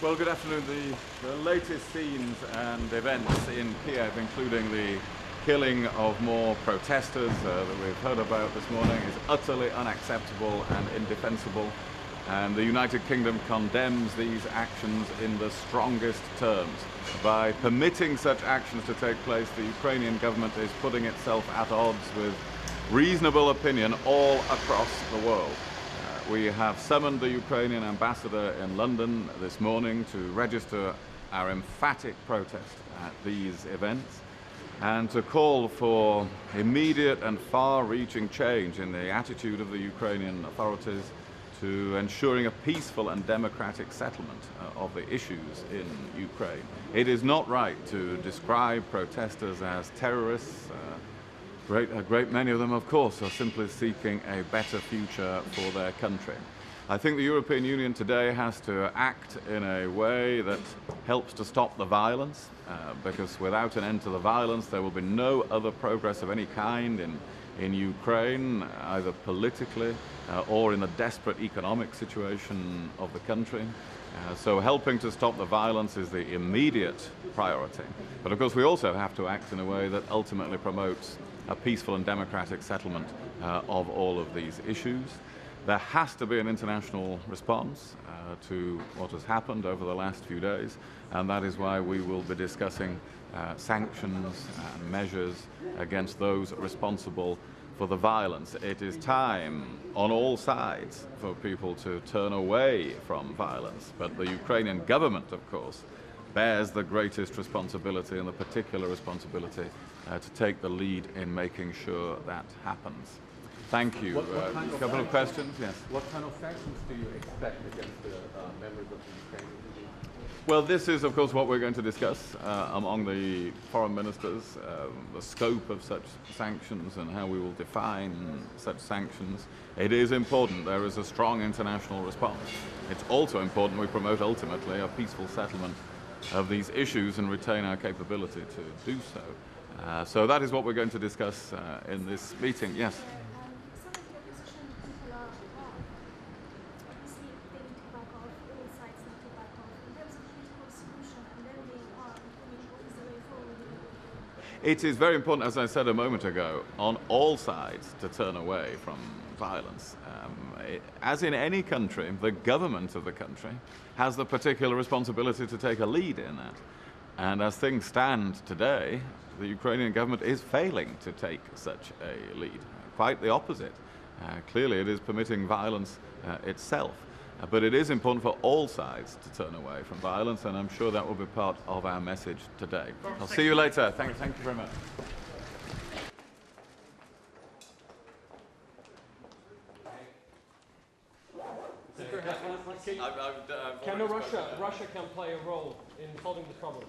Well, good afternoon. The latest scenes and events in Kiev, including the killing of more protesters that we've heard about this morning, is utterly unacceptable and indefensible. And the United Kingdom condemns these actions in the strongest terms. By permitting such actions to take place, the Ukrainian government is putting itself at odds with reasonable opinion all across the world. We have summoned the Ukrainian ambassador in London this morning to register our emphatic protest at these events and to call for immediate and far-reaching change in the attitude of the Ukrainian authorities to ensuring a peaceful and democratic settlement of the issues in Ukraine. It is not right to describe protesters as terrorists. A great many of them, of course, are simply seeking a better future for their country. I think the European Union today has to act in a way that helps to stop the violence, because without an end to the violence, there will be no other progress of any kind in Ukraine, either politically or in the desperate economic situation of the country. So helping to stop the violence is the immediate priority. But of course, we also have to act in a way that ultimately promotes a peaceful and democratic settlement of all of these issues. There has to be an international response to what has happened over the last few days, and that is why we will be discussing sanctions and measures against those responsible for the violence. It is time on all sides for people to turn away from violence, but the Ukrainian government, of course, bears the greatest responsibility and the particular responsibility to take the lead in making sure that happens. Thank you. A couple of questions? Yes. What kind of sanctions do you expect against the members of the Ukrainian? Well, this is, of course, what we're going to discuss among the foreign ministers, the scope of such sanctions and how we will define such sanctions. It is important there is a strong international response. It's also important we promote ultimately a peaceful settlement of these issues and retain our capability to do so. So that is what we're going to discuss in this meeting. Yes? It is very important, as I said a moment ago, on all sides to turn away from violence. As in any country, the government of the country has the particular responsibility to take a lead in that. And as things stand today, the Ukrainian government is failing to take such a lead. Quite the opposite. Clearly it is permitting violence itself. But it is important for all sides to turn away from violence, and I'm sure that will be part of our message today. I'll see you later. Thank you very much. Can Russia can play a role in solving the problem?